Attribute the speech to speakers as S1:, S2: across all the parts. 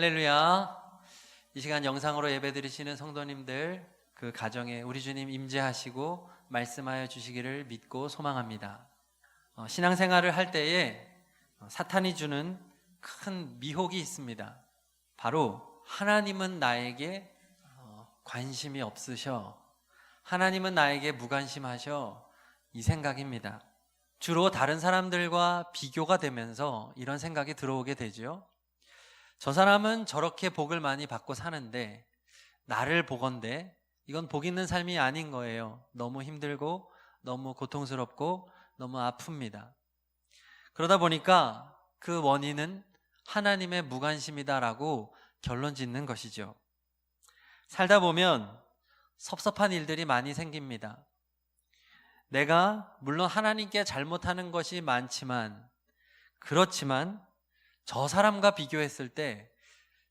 S1: 할렐루야. 이 시간 영상으로 예배드리시는 성도님들, 그 가정에 우리 주님 임재하시고 말씀하여 주시기를 믿고 소망합니다. 신앙생활을 할 때에 사탄이 주는 큰 미혹이 있습니다. 바로 하나님은 나에게 관심이 없으셔, 하나님은 나에게 무관심하셔, 이 생각입니다. 주로 다른 사람들과 비교가 되면서 이런 생각이 들어오게 되죠. 저 사람은 저렇게 복을 많이 받고 사는데 나를 보건대 이건 복 있는 삶이 아닌 거예요. 너무 힘들고 너무 고통스럽고 너무 아픕니다. 그러다 보니까 그 원인은 하나님의 무관심이다라고 결론 짓는 것이죠. 살다 보면 섭섭한 일들이 많이 생깁니다. 내가 물론 하나님께 잘못하는 것이 많지만, 그렇지만 저 사람과 비교했을 때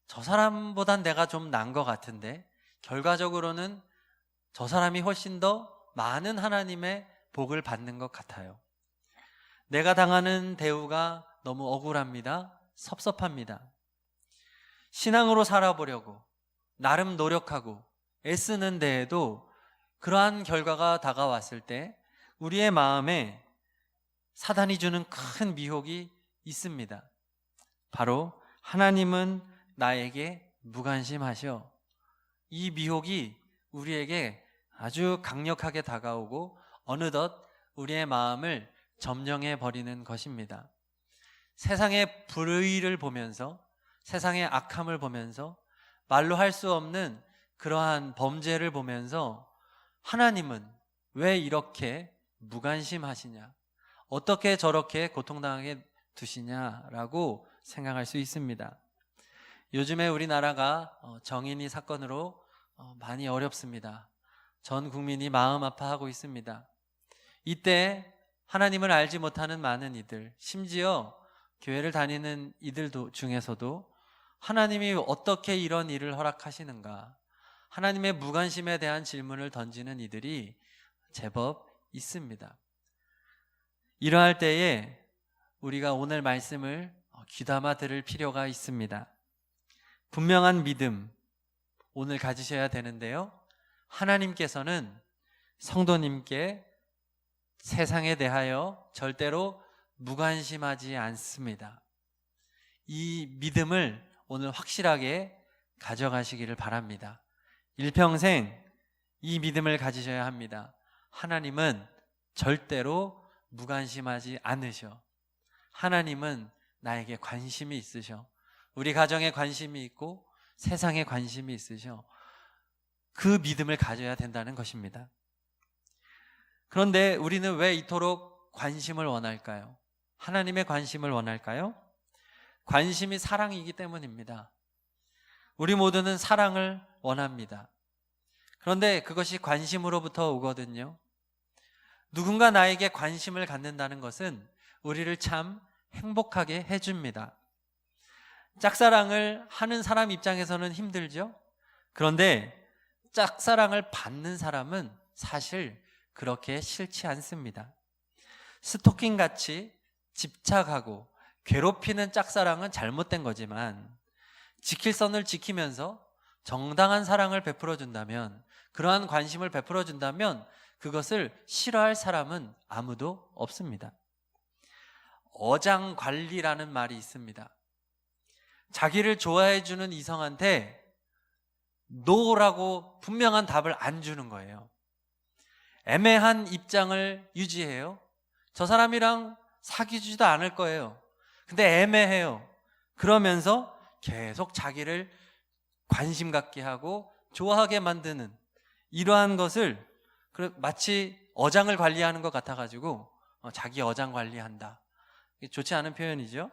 S1: 저 사람보단 내가 좀 나은 것 같은데, 결과적으로는 저 사람이 훨씬 더 많은 하나님의 복을 받는 것 같아요. 내가 당하는 대우가 너무 억울합니다. 섭섭합니다. 신앙으로 살아보려고 나름 노력하고 애쓰는 데에도 그러한 결과가 다가왔을 때 우리의 마음에 사단이 주는 큰 미혹이 있습니다. 바로 하나님은 나에게 무관심하셔. 이 미혹이 우리에게 아주 강력하게 다가오고 어느덧 우리의 마음을 점령해 버리는 것입니다. 세상의 불의를 보면서, 세상의 악함을 보면서, 말로 할 수 없는 그러한 범죄를 보면서 하나님은 왜 이렇게 무관심하시냐, 어떻게 저렇게 고통당하게 두시냐라고 생각할 수 있습니다. 요즘에 우리나라가 정인이 사건으로 많이 어렵습니다. 전 국민이 마음 아파하고 있습니다. 이때 하나님을 알지 못하는 많은 이들, 심지어 교회를 다니는 이들 중에서도 하나님이 어떻게 이런 일을 허락하시는가, 하나님의 무관심에 대한 질문을 던지는 이들이 제법 있습니다. 이러할 때에 우리가 오늘 말씀을 귀담아 들을 필요가 있습니다. 분명한 믿음 오늘 가지셔야 되는데요, 하나님께서는 성도님께 세상에 대하여 절대로 무관심하지 않습니다. 이 믿음을 오늘 확실하게 가져가시기를 바랍니다. 일평생 이 믿음을 가지셔야 합니다. 하나님은 절대로 무관심하지 않으셔. 하나님은 나에게 관심이 있으셔. 우리 가정에 관심이 있고 세상에 관심이 있으셔. 그 믿음을 가져야 된다는 것입니다. 그런데 우리는 왜 이토록 관심을 원할까요? 하나님의 관심을 원할까요? 관심이 사랑이기 때문입니다. 우리 모두는 사랑을 원합니다. 그런데 그것이 관심으로부터 오거든요. 누군가 나에게 관심을 갖는다는 것은 우리를 참 행복하게 해줍니다. 짝사랑을 하는 사람 입장에서는 힘들죠? 그런데 짝사랑을 받는 사람은 사실 그렇게 싫지 않습니다. 스토킹같이 집착하고 괴롭히는 짝사랑은 잘못된 거지만, 지킬 선을 지키면서 정당한 사랑을 베풀어준다면, 그러한 관심을 베풀어준다면 그것을 싫어할 사람은 아무도 없습니다. 어장관리라는 말이 있습니다. 자기를 좋아해주는 이성한테 노라고 분명한 답을 안 주는 거예요. 애매한 입장을 유지해요. 저 사람이랑 사귀지도 않을 거예요. 근데 애매해요. 그러면서 계속 자기를 관심 갖게 하고 좋아하게 만드는, 이러한 것을 마치 어장을 관리하는 것 같아가지고 자기 어장 관리한다. 좋지 않은 표현이죠.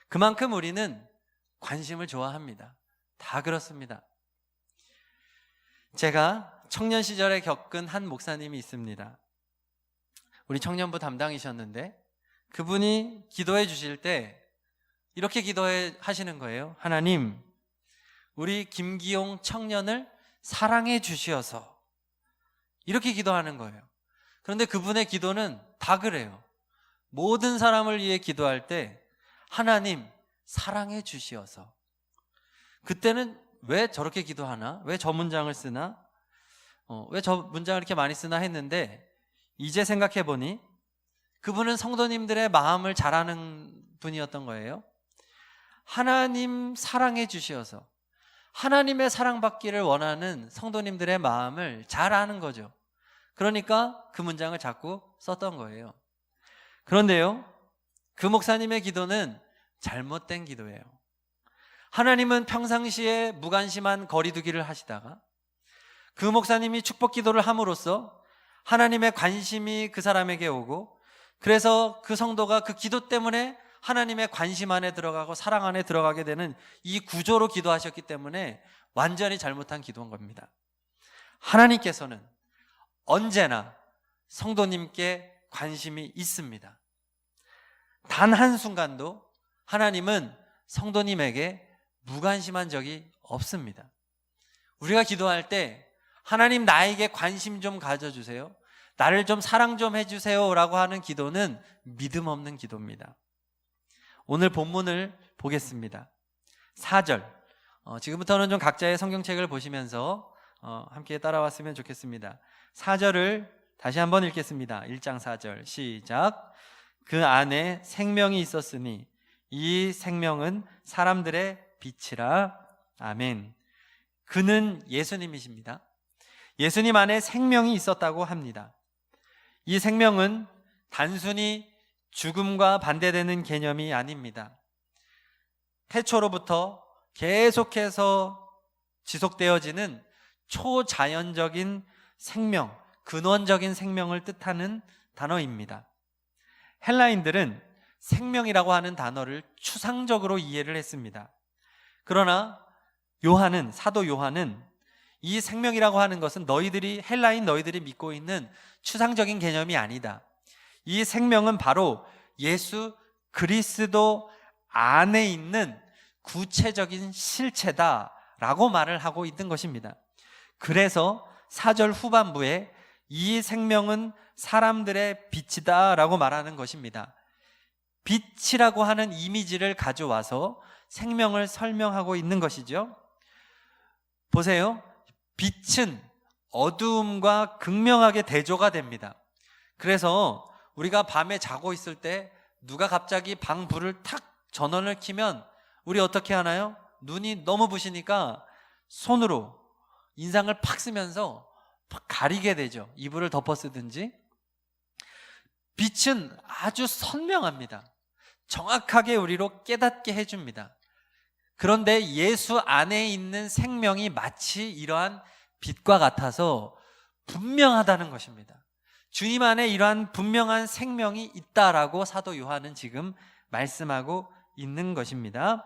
S1: 그만큼 우리는 관심을 좋아합니다. 다 그렇습니다. 제가 청년 시절에 겪은 한 목사님이 있습니다. 우리 청년부 담당이셨는데 그분이 기도해 주실 때 이렇게 기도하시는 거예요. 하나님, 우리 김기용 청년을 사랑해 주시어서, 이렇게 기도하는 거예요. 그런데 그분의 기도는 다 그래요. 모든 사람을 위해 기도할 때 하나님 사랑해 주시어서, 그때는 왜 저렇게 기도하나? 왜 저 문장을 쓰나? 왜 저 문장을 이렇게 많이 쓰나 했는데, 이제 생각해 보니 그분은 성도님들의 마음을 잘 아는 분이었던 거예요. 하나님 사랑해 주시어서 하나님의 사랑받기를 원하는 성도님들의 마음을 잘 아는 거죠. 그러니까 그 문장을 자꾸 썼던 거예요. 그런데요, 그 목사님의 기도는 잘못된 기도예요. 하나님은 평상시에 무관심한 거리두기를 하시다가 그 목사님이 축복 기도를 함으로써 하나님의 관심이 그 사람에게 오고, 그래서 그 성도가 그 기도 때문에 하나님의 관심 안에 들어가고 사랑 안에 들어가게 되는 이 구조로 기도하셨기 때문에 완전히 잘못한 기도인 겁니다. 하나님께서는 언제나 성도님께 관심이 있습니다. 단 한순간도 하나님은 성도님에게 무관심한 적이 없습니다. 우리가 기도할 때 하나님 나에게 관심 좀 가져주세요, 나를 좀 사랑 좀 해주세요 라고 하는 기도는 믿음 없는 기도입니다. 오늘 본문을 보겠습니다. 4절, 지금부터는 좀 각자의 성경책을 보시면서 함께 따라왔으면 좋겠습니다. 4절을 다시 한번 읽겠습니다. 1장 4절 시작. 그 안에 생명이 있었으니 이 생명은 사람들의 빛이라. 아멘. 그는 예수님이십니다. 예수님 안에 생명이 있었다고 합니다. 이 생명은 단순히 죽음과 반대되는 개념이 아닙니다. 태초로부터 계속해서 지속되어지는 초자연적인 생명, 근원적인 생명을 뜻하는 단어입니다. 헬라인들은 생명이라고 하는 단어를 추상적으로 이해를 했습니다. 그러나 사도 요한은 이 생명이라고 하는 것은 헬라인 너희들이 믿고 있는 추상적인 개념이 아니다. 이 생명은 바로 예수 그리스도 안에 있는 구체적인 실체다라고 말을 하고 있는 것입니다. 그래서 4절 후반부에 이 생명은 사람들의 빛이다 라고 말하는 것입니다. 빛이라고 하는 이미지를 가져와서 생명을 설명하고 있는 것이죠. 보세요. 빛은 어두움과 극명하게 대조가 됩니다. 그래서 우리가 밤에 자고 있을 때 누가 갑자기 방 불을 탁 전원을 켜면 우리 어떻게 하나요? 눈이 너무 부시니까 손으로 인상을 팍 쓰면서 가리게 되죠. 이불을 덮어 쓰든지. 빛은 아주 선명합니다. 정확하게 우리로 깨닫게 해줍니다. 그런데 예수 안에 있는 생명이 마치 이러한 빛과 같아서 분명하다는 것입니다. 주님 안에 이러한 분명한 생명이 있다라고 사도 요한은 지금 말씀하고 있는 것입니다.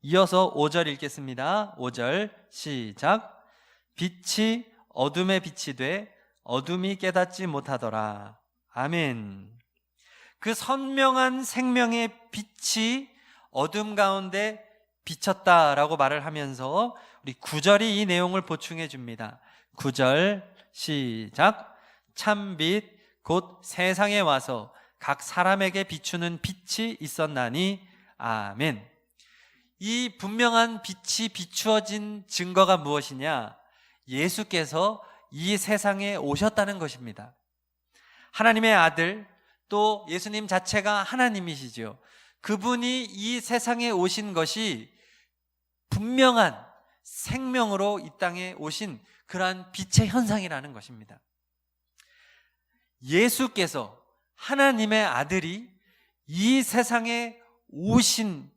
S1: 이어서 5절 읽겠습니다. 5절 시작. 빛이 어둠의 빛이 돼 어둠이 깨닫지 못하더라. 아멘. 그 선명한 생명의 빛이 어둠 가운데 비쳤다라고 말을 하면서 우리 9절이 이 내용을 보충해 줍니다. 9절 시작. 참빛 곧 세상에 와서 각 사람에게 비추는 빛이 있었나니. 아멘. 이 분명한 빛이 비추어진 증거가 무엇이냐? 예수께서 이 세상에 오셨다는 것입니다. 하나님의 아들, 또 예수님 자체가 하나님이시죠. 그분이 이 세상에 오신 것이 분명한 생명으로 이 땅에 오신 그러한 빛의 현상이라는 것입니다. 예수께서, 하나님의 아들이 이 세상에 오신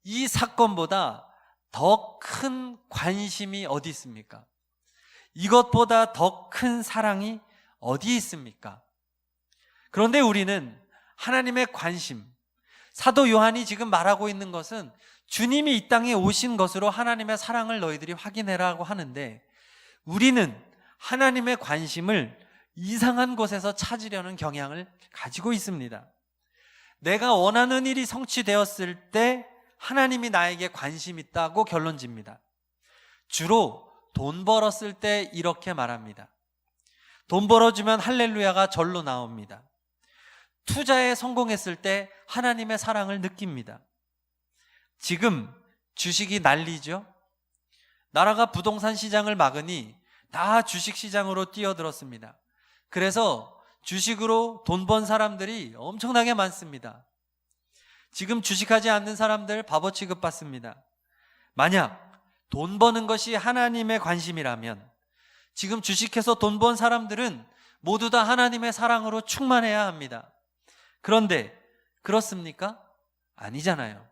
S1: 이 사건보다 더 큰 관심이 어디 있습니까? 이것보다 더 큰 사랑이 어디 있습니까? 그런데 우리는 하나님의 관심, 사도 요한이 지금 말하고 있는 것은 주님이 이 땅에 오신 것으로 하나님의 사랑을 너희들이 확인해라고 하는데, 우리는 하나님의 관심을 이상한 곳에서 찾으려는 경향을 가지고 있습니다. 내가 원하는 일이 성취되었을 때 하나님이 나에게 관심 있다고 결론집니다. 주로 돈 벌었을 때 이렇게 말합니다. 돈 벌어주면 할렐루야가 절로 나옵니다. 투자에 성공했을 때 하나님의 사랑을 느낍니다. 지금 주식이 난리죠. 나라가 부동산 시장을 막으니 다 주식 시장으로 뛰어들었습니다. 그래서 주식으로 돈 번 사람들이 엄청나게 많습니다. 지금 주식하지 않는 사람들 바보 취급받습니다. 만약 돈 버는 것이 하나님의 관심이라면 지금 주식해서 돈 번 사람들은 모두 다 하나님의 사랑으로 충만해야 합니다. 그런데 그렇습니까? 아니잖아요.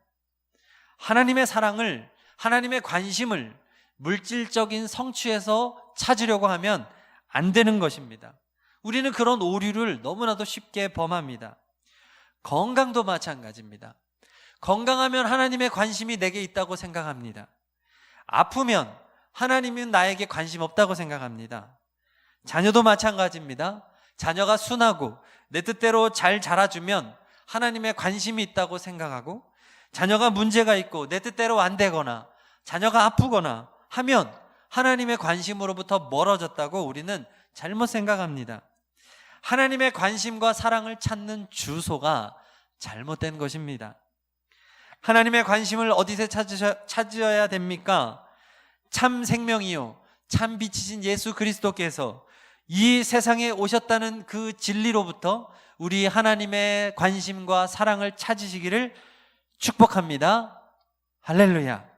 S1: 하나님의 사랑을, 하나님의 관심을 물질적인 성취에서 찾으려고 하면 안 되는 것입니다. 우리는 그런 오류를 너무나도 쉽게 범합니다. 건강도 마찬가지입니다. 건강하면 하나님의 관심이 내게 있다고 생각합니다. 아프면 하나님은 나에게 관심 없다고 생각합니다. 자녀도 마찬가지입니다. 자녀가 순하고 내 뜻대로 잘 자라주면 하나님의 관심이 있다고 생각하고, 자녀가 문제가 있고 내 뜻대로 안 되거나 자녀가 아프거나 하면 하나님의 관심으로부터 멀어졌다고 우리는 잘못 생각합니다. 하나님의 관심과 사랑을 찾는 주소가 잘못된 것입니다. 하나님의 관심을 어디서 찾으셔야 됩니까? 참 생명이요 참 빛이신 예수 그리스도께서 이 세상에 오셨다는 그 진리로부터 우리 하나님의 관심과 사랑을 찾으시기를 축복합니다. 할렐루야.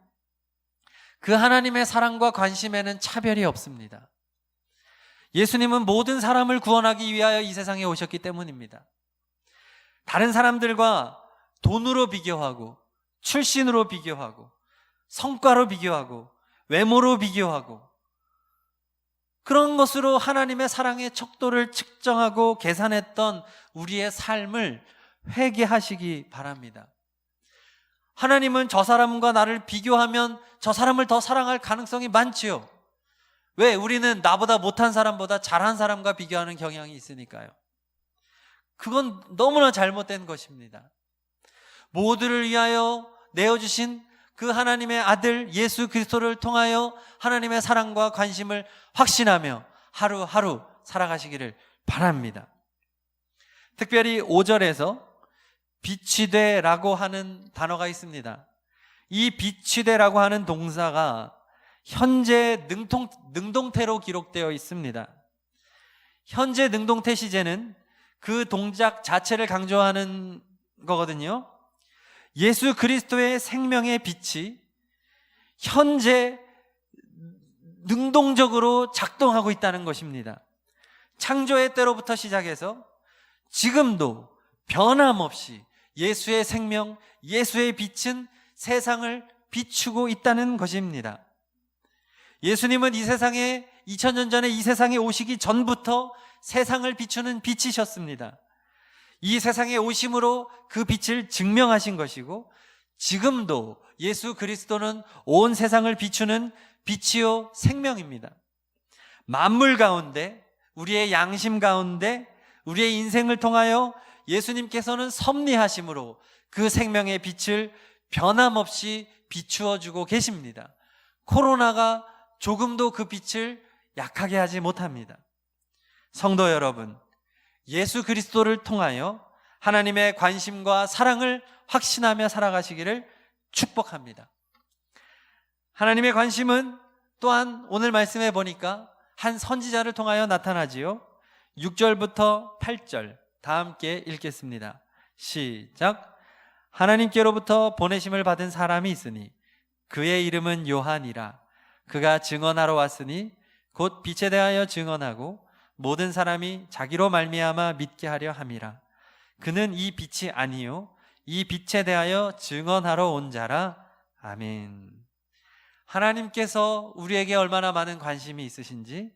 S1: 그 하나님의 사랑과 관심에는 차별이 없습니다. 예수님은 모든 사람을 구원하기 위하여 이 세상에 오셨기 때문입니다. 다른 사람들과 돈으로 비교하고 출신으로 비교하고 성과로 비교하고 외모로 비교하고 그런 것으로 하나님의 사랑의 척도를 측정하고 계산했던 우리의 삶을 회개하시기 바랍니다. 하나님은 저 사람과 나를 비교하면 저 사람을 더 사랑할 가능성이 많지요. 왜? 우리는 나보다 못한 사람보다 잘한 사람과 비교하는 경향이 있으니까요. 그건 너무나 잘못된 것입니다. 모두를 위하여 내어주신 그 하나님의 아들 예수 그리스도를 통하여 하나님의 사랑과 관심을 확신하며 하루하루 살아가시기를 바랍니다. 특별히 5절에서 빛이 되라고 하는 단어가 있습니다. 이 빛이 되라고 하는 동사가 현재 능동태로 기록되어 있습니다. 현재 능동태 시제는 그 동작 자체를 강조하는 거거든요. 예수 그리스도의 생명의 빛이 현재 능동적으로 작동하고 있다는 것입니다. 창조의 때로부터 시작해서 지금도 변함없이 예수의 생명, 예수의 빛은 세상을 비추고 있다는 것입니다. 예수님은 이 세상에 2000년 전에 이 세상에 오시기 전부터 세상을 비추는 빛이셨습니다. 이 세상에 오심으로 그 빛을 증명하신 것이고, 지금도 예수 그리스도는 온 세상을 비추는 빛이요 생명입니다. 만물 가운데, 우리의 양심 가운데, 우리의 인생을 통하여 예수님께서는 섭리하심으로 그 생명의 빛을 변함없이 비추어주고 계십니다. 코로나가 조금도 그 빛을 약하게 하지 못합니다. 성도 여러분, 예수 그리스도를 통하여 하나님의 관심과 사랑을 확신하며 살아가시기를 축복합니다. 하나님의 관심은 또한 오늘 말씀해 보니까 한 선지자를 통하여 나타나지요. 6절부터 8절 다 함께 읽겠습니다. 시작. 하나님께로부터 보내심을 받은 사람이 있으니 그의 이름은 요한이라. 그가 증언하러 왔으니 곧 빛에 대하여 증언하고 모든 사람이 자기로 말미암아 믿게 하려 함이라. 그는 이 빛이 아니요 이 빛에 대하여 증언하러 온 자라. 아멘. 하나님께서 우리에게 얼마나 많은 관심이 있으신지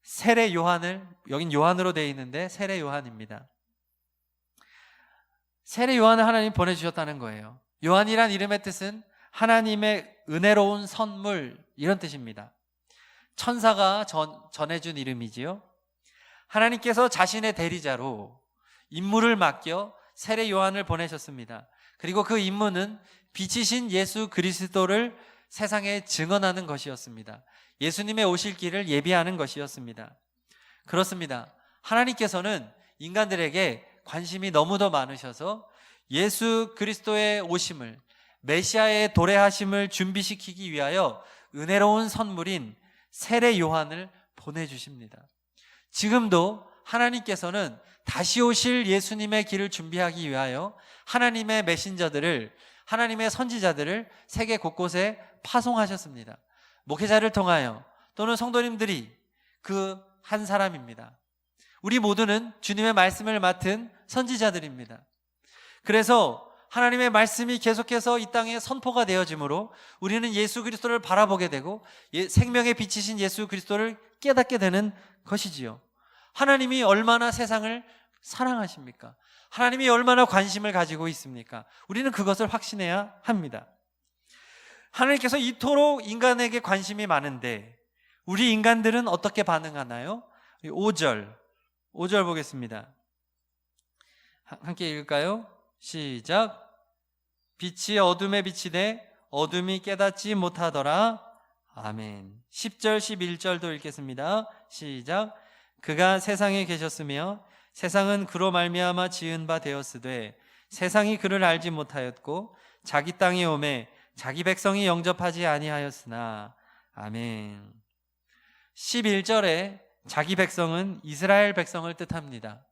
S1: 세례 요한을, 여긴 요한으로 되어 있는데 세례 요한입니다. 세례 요한을 하나님 보내주셨다는 거예요. 요한이란 이름의 뜻은 하나님의 은혜로운 선물, 이런 뜻입니다. 천사가 전해준 이름이지요. 하나님께서 자신의 대리자로 임무를 맡겨 세례 요한을 보내셨습니다. 그리고 그 임무는 빛이신 예수 그리스도를 세상에 증언하는 것이었습니다. 예수님의 오실 길을 예비하는 것이었습니다. 그렇습니다. 하나님께서는 인간들에게 관심이 너무도 많으셔서 예수 그리스도의 오심을 메시아의 도래하심을 준비시키기 위하여 은혜로운 선물인 세례 요한을 보내주십니다. 지금도 하나님께서는 다시 오실 예수님의 길을 준비하기 위하여 하나님의 메신저들을, 하나님의 선지자들을 세계 곳곳에 파송하셨습니다. 목회자를 통하여 또는 성도님들이 그 한 사람입니다. 우리 모두는 주님의 말씀을 맡은 선지자들입니다. 그래서 하나님의 말씀이 계속해서 이 땅에 선포가 되어지므로 우리는 예수 그리스도를 바라보게 되고 생명의 빛이신 예수 그리스도를 깨닫게 되는 것이지요. 하나님이 얼마나 세상을 사랑하십니까? 하나님이 얼마나 관심을 가지고 있습니까? 우리는 그것을 확신해야 합니다. 하나님께서 이토록 인간에게 관심이 많은데 우리 인간들은 어떻게 반응하나요? 5절 보겠습니다. 함께 읽을까요? 시작. 빛이 어둠에 비치되 어둠이 깨닫지 못하더라. 아멘. 10절 11절도 읽겠습니다. 시작. 그가 세상에 계셨으며 세상은 그로 말미암아 지은 바 되었으되 세상이 그를 알지 못하였고 자기 땅에 오매 자기 백성이 영접하지 아니하였으나. 아멘. 11절에 자기 백성은 이스라엘 백성을 뜻합니다.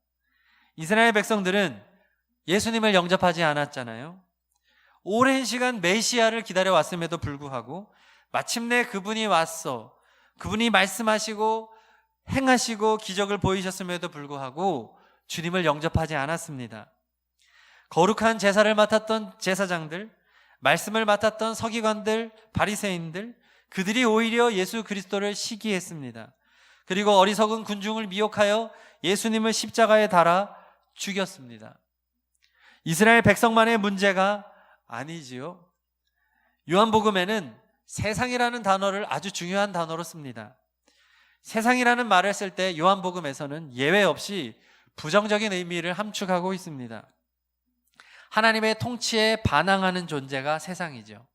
S1: 이스라엘 백성들은 예수님을 영접하지 않았잖아요. 오랜 시간 메시아를 기다려왔음에도 불구하고 마침내 그분이 왔어, 그분이 말씀하시고 행하시고 기적을 보이셨음에도 불구하고 주님을 영접하지 않았습니다. 거룩한 제사를 맡았던 제사장들, 말씀을 맡았던 서기관들, 바리새인들, 그들이 오히려 예수 그리스도를 시기했습니다. 그리고 어리석은 군중을 미혹하여 예수님을 십자가에 달아 죽였습니다. 이스라엘 백성만의 문제가 아니지요. 요한복음에는 세상이라는 단어를 아주 중요한 단어로 씁니다. 세상이라는 말을 쓸 때 요한복음에서는 예외 없이 부정적인 의미를 함축하고 있습니다. 하나님의 통치에 반항하는 존재가 세상이죠.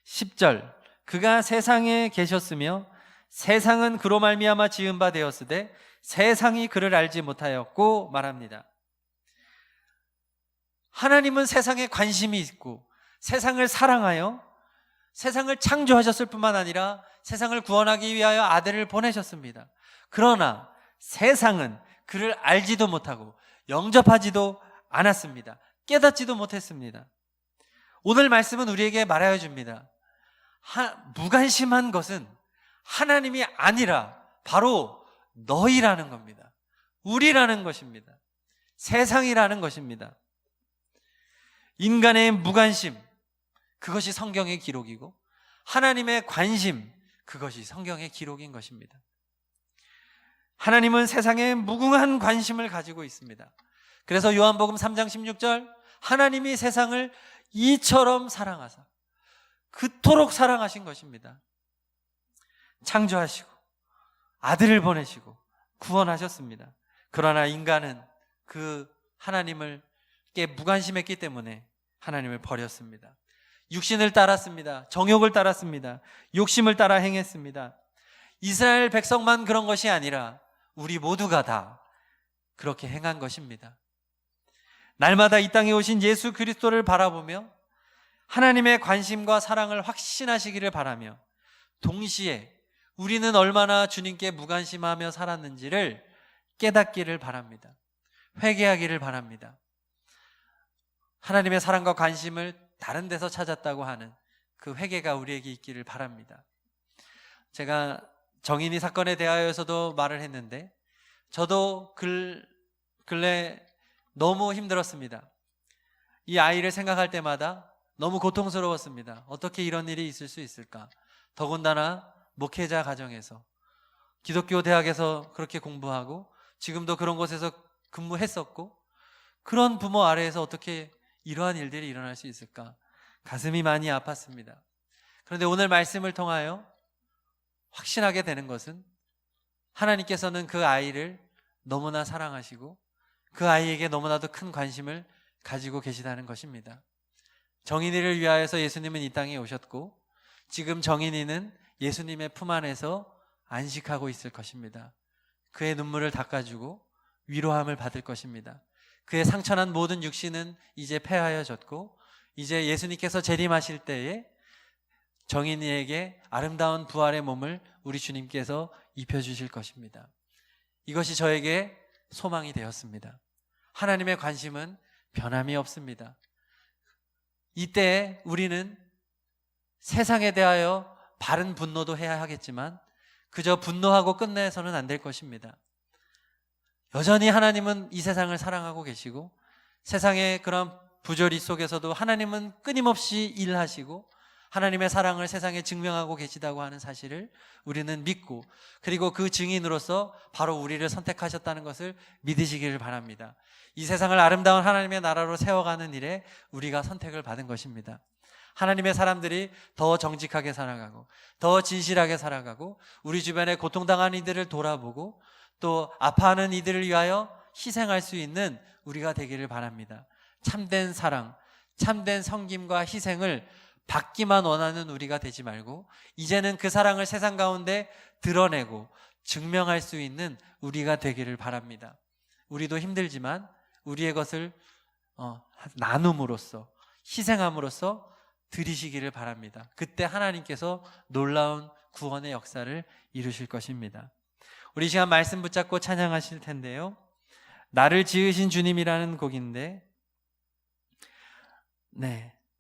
S1: 10절, 그가 세상에 계셨으며 세상은 그로 말미암아 지은 바 되었으되 세상이 그를 알지 못하였고 말합니다. 하나님은 세상에 관심이 있고 세상을 사랑하여 세상을 창조하셨을 뿐만 아니라 세상을 구원하기 위하여 아들을 보내셨습니다. 그러나 세상은 그를 알지도 못하고 영접하지도 않았습니다. 깨닫지도 못했습니다. 오늘 말씀은 우리에게 말하여 줍니다. 무관심한 것은 하나님이 아니라 바로 너희라는 겁니다. 우리라는 것입니다. 세상이라는 것입니다. 인간의 무관심, 그것이 성경의 기록이고 하나님의 관심, 그것이 성경의 기록인 것입니다. 하나님은 세상에 무궁한 관심을 가지고 있습니다. 그래서 요한복음 3장 16절, 하나님이 세상을 이처럼 사랑하사, 그토록 사랑하신 것입니다. 창조하시고 아들을 보내시고 구원하셨습니다. 그러나 인간은 그 하나님을 무관심했기 때문에 하나님을 버렸습니다. 육신을 따랐습니다. 정욕을 따랐습니다. 욕심을 따라 행했습니다. 이스라엘 백성만 그런 것이 아니라 우리 모두가 다 그렇게 행한 것입니다. 날마다 이 땅에 오신 예수 그리스도를 바라보며 하나님의 관심과 사랑을 확신하시기를 바라며 동시에 우리는 얼마나 주님께 무관심하며 살았는지를 깨닫기를 바랍니다. 회개하기를 바랍니다. 하나님의 사랑과 관심을 다른 데서 찾았다고 하는 그 회개가 우리에게 있기를 바랍니다. 제가 정인이 사건에 대하여서도 말을 했는데 저도 근래 너무 힘들었습니다. 이 아이를 생각할 때마다 너무 고통스러웠습니다. 어떻게 이런 일이 있을 수 있을까? 더군다나 목회자 가정에서, 기독교 대학에서 그렇게 공부하고 지금도 그런 곳에서 근무했었고 그런 부모 아래에서 어떻게 이러한 일들이 일어날 수 있을까? 가슴이 많이 아팠습니다. 그런데 오늘 말씀을 통하여 확신하게 되는 것은 하나님께서는 그 아이를 너무나 사랑하시고 그 아이에게 너무나도 큰 관심을 가지고 계시다는 것입니다. 정인이를 위하여서 예수님은 이 땅에 오셨고 지금 정인이는 예수님의 품 안에서 안식하고 있을 것입니다. 그의 눈물을 닦아주고 위로함을 받을 것입니다. 그의 상처난 모든 육신은 이제 폐하여졌고 이제 예수님께서 재림하실 때에 정인이에게 아름다운 부활의 몸을 우리 주님께서 입혀주실 것입니다. 이것이 저에게 소망이 되었습니다. 하나님의 관심은 변함이 없습니다. 이때 우리는 세상에 대하여 바른 분노도 해야 하겠지만 그저 분노하고 끝내서는 안 될 것입니다. 여전히 하나님은 이 세상을 사랑하고 계시고 세상의 그런 부조리 속에서도 하나님은 끊임없이 일하시고 하나님의 사랑을 세상에 증명하고 계시다고 하는 사실을 우리는 믿고, 그리고 그 증인으로서 바로 우리를 선택하셨다는 것을 믿으시기를 바랍니다. 이 세상을 아름다운 하나님의 나라로 세워가는 일에 우리가 선택을 받은 것입니다. 하나님의 사람들이 더 정직하게 살아가고 더 진실하게 살아가고 우리 주변에 고통당한 이들을 돌아보고 또 아파하는 이들을 위하여 희생할 수 있는 우리가 되기를 바랍니다. 참된 사랑, 참된 섬김과 희생을 받기만 원하는 우리가 되지 말고 이제는 그 사랑을 세상 가운데 드러내고 증명할 수 있는 우리가 되기를 바랍니다. 우리도 힘들지만 우리의 것을 나눔으로써, 희생함으로써 드리시기를 바랍니다. 그때 하나님께서 놀라운 구원의 역사를 이루실 것입니다. 우리 시간 말씀 붙잡고 찬양하실 텐데요, 나를 지으신 주님이라는 곡인데,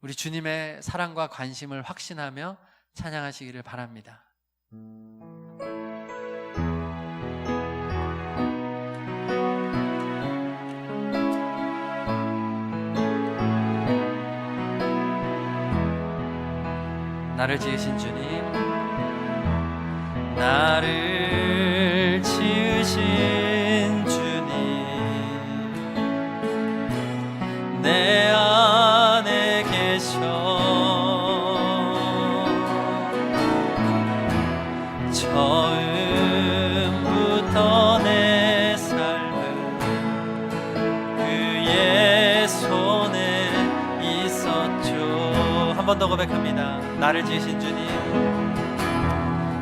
S1: 우리 주님의 사랑과 관심을 확신하며 찬양하시기를 바랍니다. 나를 지으신 주님, 나를 지으신 주님, 내 안에 계셔 처음부터 내 삶은 그의 손에 있었죠. 한 번 더 고백합니다. 나를 지으신 주님,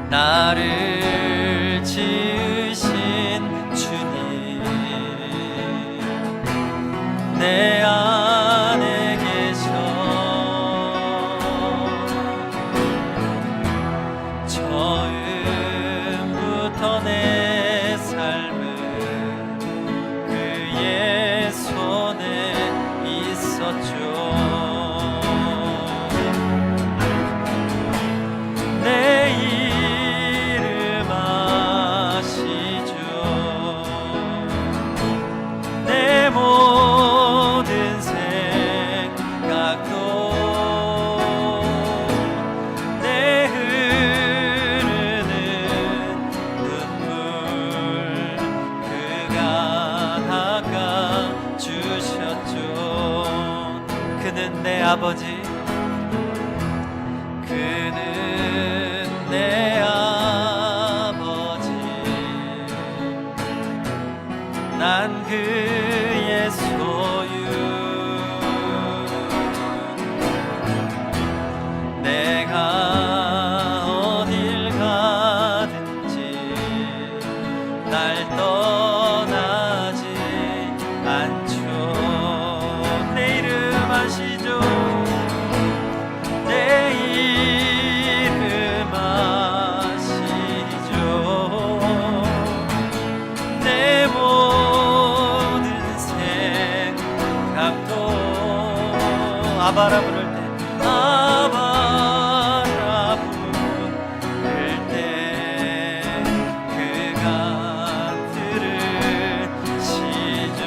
S1: 나를 지으신 주님, 내 안에 계셔 처음부터 내 삶은 그의 손에 있었죠. 내 이름 아시죠. 내 모든 생각도 내 흐르는 눈물 그가 닦아주셨죠. 그는 내 아버지, 그는 내 아버지, 난 그의 소유. 내가 어딜 가든지 날 떠나지 않죠. 내 이름 아시죠. 내 이름 아시죠. 내 모든 생각도 아바라 부를 때, 아바라 부를 때 그가 들으시죠.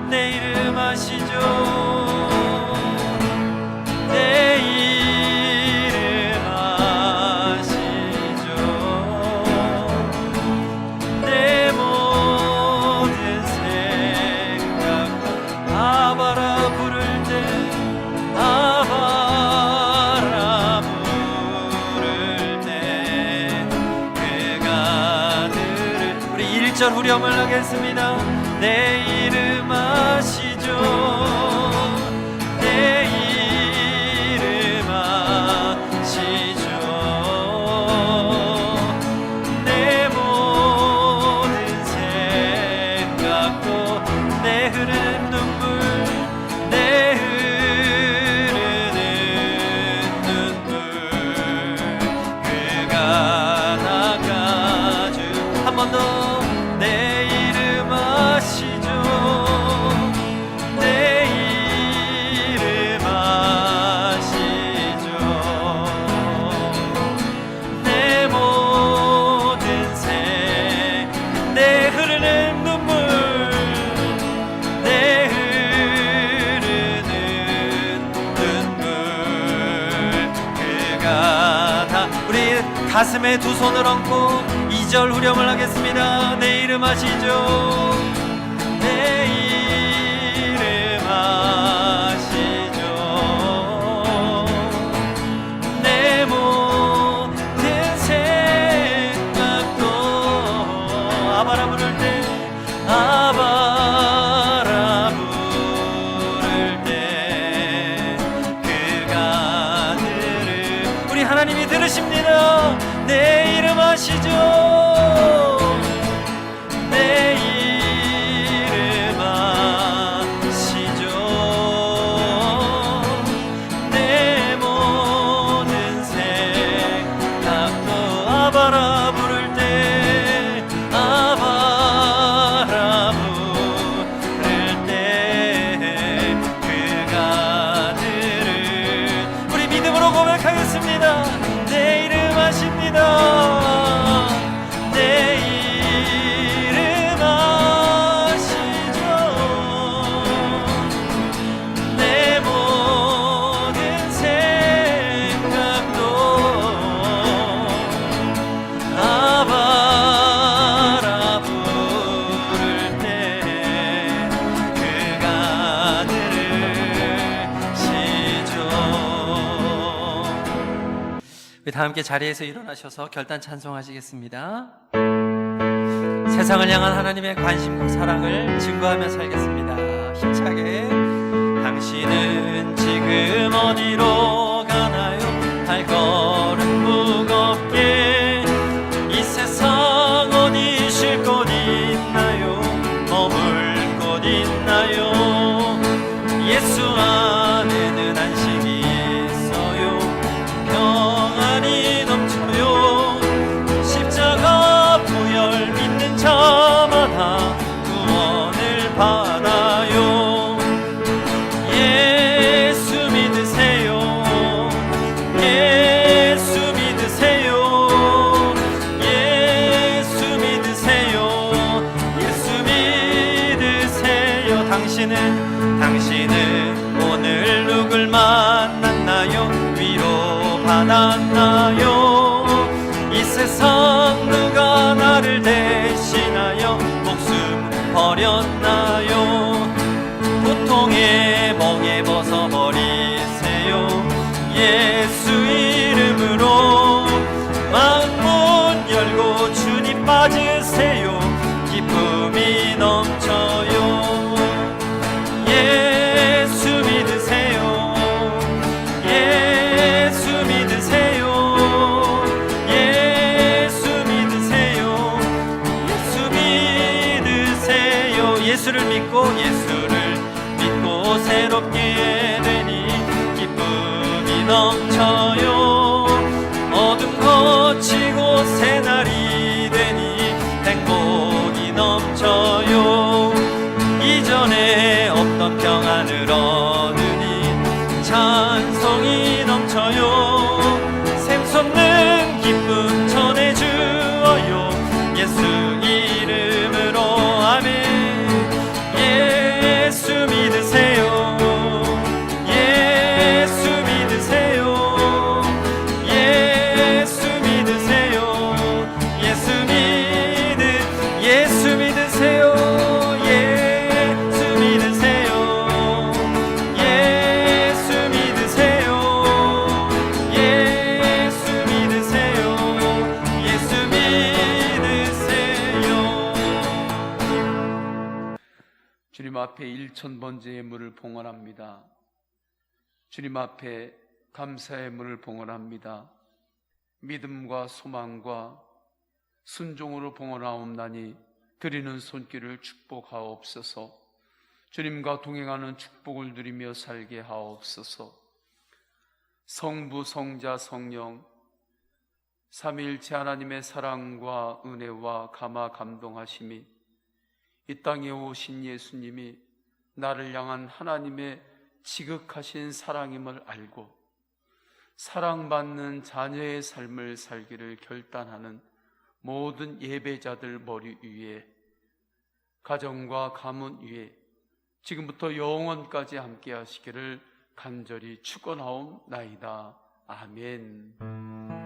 S1: 내 이름 아시죠. 내 이름 아시죠. 내 모든 생각도 아바라 부를 때, 아바라 부를 때 그가 들을. 우리 1절 후렴을 하겠습니다. 내 이름 아시죠. 내 이름 아시죠. 내 모든 생각도 내 흐르는 눈물, 내 흐르는 가슴에 두 손을 얹고 2절 후렴을 하겠습니다. 내 이름 아시죠? 내 이름 아시죠? 내 모든 생각도 아바라 부를 때 아바라 부를 때 그가 들을 우리 하나님이 들으십니다. 내 이름 아시죠? 내 이름 아시죠? 내 모든 생각도 아바라 부를 때 아바라 부를 때 그가 들을 우리 믿음으로 고백하겠습니다. 내 이름 아십니다. 내 이름 아시죠? 내 모든 생각도 아바라 부를 때 그가 들으시죠. 다 함께 자리에서 일어나셔서 결단 찬송하시겠습니다. 세상을 향한 하나님의 관심과 사랑을 증거하며 살겠습니다. 힘차게. 당신은 지금 어디로 가나요? 발걸음 무겁게 이 세상 어디 쉴 곳 있나요? 머물 곳 있나요? 예수 안에는 안식이 있어요. 평안이 넘쳐요. 십자가 보혈 믿는 자마다 구원을 받아요. 예수 믿으세요. 예수 믿으세요. 예수 믿으세요. 예수 믿으세요. 당신은 오늘 누굴 만났나요? 위로 받았나요? 이 세상 누가 나를 대신하여 목숨 버렸나요? 고통의 멍에 벗어버리세요. 예수 이름으로 마음문 열고 주님 맞으세요. 기쁨이 넘쳐요. 예수 믿으세요. 예수 믿으세요. 예수 믿으세요. 예수 믿으세요. 예수를 믿고 새롭게 되니 기쁨이 넘쳐요. 어둠 거치고 새날이 되니 행복이 넘쳐요. 이전에 없던 평안을 얻으니 찬송이 넘쳐요. 샘솟는 기쁨 전해주어요. 예수 이름으로 아멘. 예수 믿으세요. 예수 믿으세요. 예수 믿으세요. 예수 믿으세요. 예수 믿으세요. 예수 믿으세요. 예수 믿으세요. 예수 믿으세요.
S2: 주님 앞에 1000번째의 물을 봉헌합니다. 주님 앞에 감사의 물을 봉헌합니다. 믿음과 소망과 순종으로 봉헌하옵나니 드리는 손길을 축복하옵소서. 주님과 동행하는 축복을 누리며 살게 하옵소서. 성부, 성자, 성령 삼위일체 하나님의 사랑과 은혜와 감화 감동하심이 이 땅에 오신 예수님이 나를 향한 하나님의 지극하신 사랑임을 알고 사랑받는 자녀의 삶을 살기를 결단하는 모든 예배자들 머리 위에, 가정과 가문 위에 지금부터 영원까지 함께 하시기를 간절히 축원하옵나이다. 아멘.